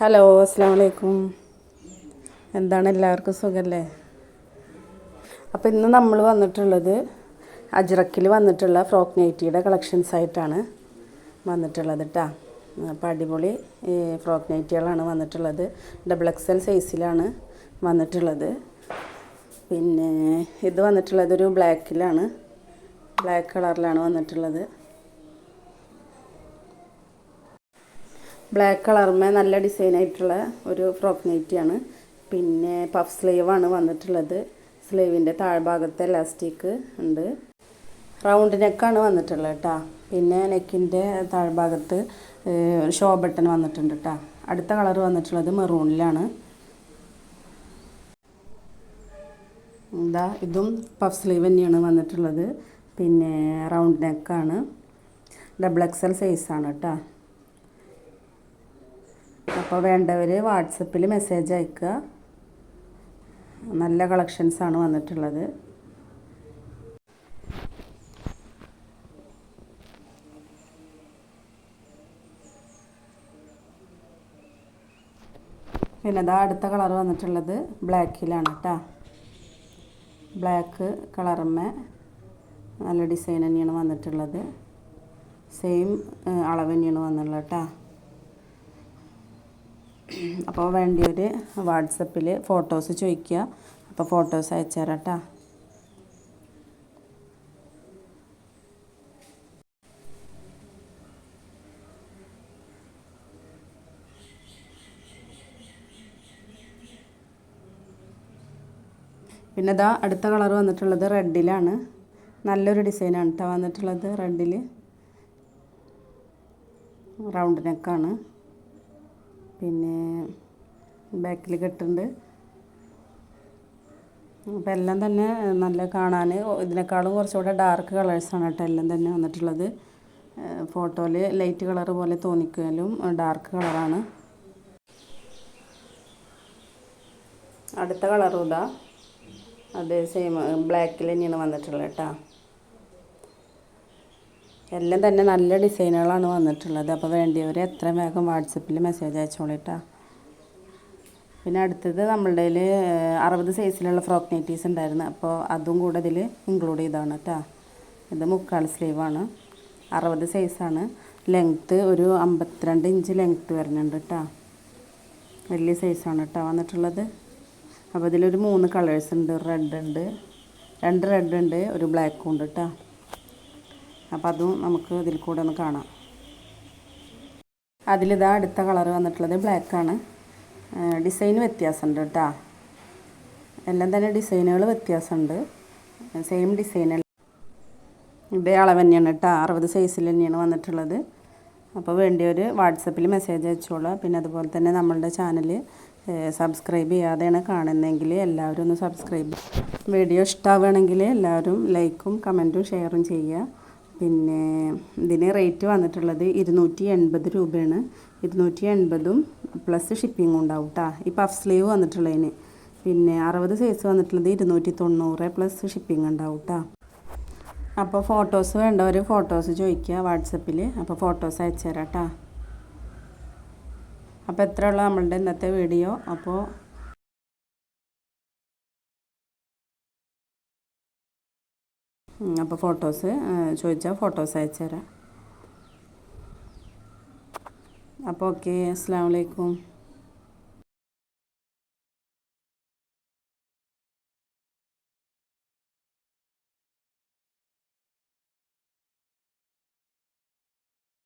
Hello, അസ്സാം വലൈക്കും. എന്താണ്, എല്ലാവർക്കും സുഖമല്ലേ? അപ്പോൾ ഇന്ന് നമ്മൾ വന്നിട്ടുള്ളത് അജ്രക്കിൽ വന്നിട്ടുള്ള ഫ്രോക്ക് നൈറ്റിയുടെ കളക്ഷൻസ് ആയിട്ടാണ് വന്നിട്ടുള്ളത് കേട്ടോ. അപ്പോൾ അടിപൊളി ഫ്രോക്ക് നൈറ്റികളാണ് വന്നിട്ടുള്ളത്. XXL സൈസിലാണ് വന്നിട്ടുള്ളത്. പിന്നെ ഇത് വന്നിട്ടുള്ളത് ഒരു ബ്ലാക്ക് കളറിലാണ് വന്നിട്ടുള്ളത്. ബ്ലാക്ക് കളറിന്മേൽ നല്ല ഡിസൈനായിട്ടുള്ള ഒരു ഫ്രോക്ക് നൈറ്റിയാണ്. പിന്നെ പഫ് സ്ലീവാണ് വന്നിട്ടുള്ളത്. സ്ലീവിൻ്റെ താഴ്ഭാഗത്ത് എലാസ്റ്റിക് ഉണ്ട്. റൗണ്ട് നെക്കാണ് വന്നിട്ടുള്ളത് കേട്ടോ. പിന്നെ നെക്കിൻ്റെ താഴ്ഭാഗത്ത് ഷോ ബട്ടൺ വന്നിട്ടുണ്ട് കേട്ടോ. അടുത്ത കളർ വന്നിട്ടുള്ളത് മെറൂണിലാണ്. ഇതും പഫ് സ്ലീവ് തന്നെയാണ് വന്നിട്ടുള്ളത്. പിന്നെ റൗണ്ട് നെക്കാണ്. XXL സൈസാണ് കേട്ടോ. അപ്പോൾ വേണ്ടവർ വാട്സപ്പിൽ മെസ്സേജ് അയക്കുക. നല്ല കളക്ഷൻസാണ് വന്നിട്ടുള്ളത്. പിന്നെ അടുത്ത കളർ വന്നിട്ടുള്ളത് ബ്ലാക്കിലാണ് കേട്ടോ. ബ്ലാക്ക് കളറുമ്മേ നല്ല ഡിസൈൻ തന്നെയാണ് വന്നിട്ടുള്ളത്. സെയിം അളവ് തന്നെയാണ് വന്നിട്ടുള്ളത് കേട്ടോ. അപ്പോൾ വേണ്ടിയൊരു വാട്സപ്പിൽ ഫോട്ടോസ് ചോദിക്കുക. അപ്പോൾ ഫോട്ടോസ് അയച്ചു തരാം കേട്ടോ. പിന്നെ അടുത്ത കളർ വന്നിട്ടുള്ളത് റെഡിലാണ്. നല്ലൊരു ഡിസൈനാണ് കേട്ടോ വന്നിട്ടുള്ളത്. റെഡിൽ റൗണ്ട് നെക്കാണ്. പിന്നെ ബാക്കിൽ കെട്ടുണ്ട്. അപ്പോൾ എല്ലാം തന്നെ നല്ല കാണാൻ ഇതിനേക്കാളും കുറച്ചുകൂടെ ഡാർക്ക് കളേഴ്സാണ് കേട്ടോ എല്ലാം തന്നെ വന്നിട്ടുള്ളത്. ഫോട്ടോയിൽ ലൈറ്റ് കളർ പോലെ തോന്നിക്കാലും ഡാർക്ക് കളറാണ്. അടുത്ത കളറും അതേ സെയിം ബ്ലാക്കിൽ തന്നെയാണ് വന്നിട്ടുള്ളത് കേട്ടോ. എല്ലാം തന്നെ നല്ല ഡിസൈനുകളാണ് വന്നിട്ടുള്ളത്. അപ്പോൾ വേണ്ടിയവർ എത്രയും വേഗം വാട്സപ്പിൽ മെസ്സേജ് അയച്ചോളിട്ടാ. പിന്നെ അടുത്തത് നമ്മളുടെ 60 സൈസിലുള്ള ഫ്രോക്ക് നൈറ്റീസ് ഉണ്ടായിരുന്നു. അപ്പോൾ അതും കൂടെ ഇതിൽ ഇൻക്ലൂഡ് ചെയ്താണ് കേട്ടോ. ഇത് 3/4 സ്ലീവാണ്. 60 സൈസാണ്. ലെങ്ത്ത് ഒരു 52 ഇഞ്ച് ലെങ്ത്ത് വരുന്നുണ്ട് കേട്ടോ. വലിയ സൈസാണ് കേട്ടോ വന്നിട്ടുള്ളത്. അപ്പോൾ ഇതിലൊരു 3 കളേഴ്സ് ഉണ്ട്. റെഡ് ഉണ്ട്, 2 റെഡ് ഉണ്ട്, ഒരു ബ്ലാക്കും ഉണ്ട് കേട്ടോ. അപ്പോൾ അതും നമുക്ക് ഇതിൽ കൂടെ ഒന്ന് കാണാം. അടുത്ത കളർ വന്നിട്ടുള്ളത് ബ്ലാക്കാണ്. ഡിസൈൻ വ്യത്യാസമുണ്ട് കേട്ടോ. എല്ലാം തന്നെ ഡിസൈനുകൾ വ്യത്യാസമുണ്ട്. സെയിം ഡിസൈൻ ഇതേ അളവ് തന്നെയാണ് കേട്ടോ. 60 സൈസിൽ തന്നെയാണ് വന്നിട്ടുള്ളത്. അപ്പോൾ വേണ്ടിയൊരു വാട്സപ്പിൽ മെസ്സേജ് അയച്ചോളൂ. പിന്നെ അതുപോലെ തന്നെ നമ്മളുടെ ചാനൽ സബ്സ്ക്രൈബ് ചെയ്യാതെയാണ് കാണുന്നതെങ്കിൽ എല്ലാവരും ഒന്ന് സബ്സ്ക്രൈബ്. വീഡിയോ ഇഷ്ടമാവുകയാണെങ്കിൽ എല്ലാവരും ലൈക്കും കമൻറ്റും ഷെയറും ചെയ്യുക. പിന്നെ ഇതിന് റേറ്റ് വന്നിട്ടുള്ളത് 280 രൂപയാണ്. 280ഉം പ്ലസ് ഷിപ്പിങ്ങും ഉണ്ടാവും കേട്ടോ. ഈ പഫ് സ്ലീവ് വന്നിട്ടുള്ളതിന്. പിന്നെ 60 സൈസ് വന്നിട്ടുള്ളത് 290 പ്ലസ് ഷിപ്പിംഗ് ഉണ്ടാവും കേട്ടോ. അപ്പോൾ ഫോട്ടോസ് വേണ്ടവർ ഫോട്ടോസ് ചോദിക്കുക വാട്സപ്പിൽ. അപ്പോൾ ഫോട്ടോസ് അയച്ചു തരാം കേട്ടോ. അപ്പോൾ എത്രയുള്ള നമ്മളുടെ ഇന്നത്തെ വീഡിയോ. അപ്പോൾ ഫോട്ടോസ് ചോദിച്ചാൽ ഫോട്ടോസ് അയച്ചു തരാം. അപ്പോൾ ഓക്കെ, അസ്സലാമു അലൈക്കും.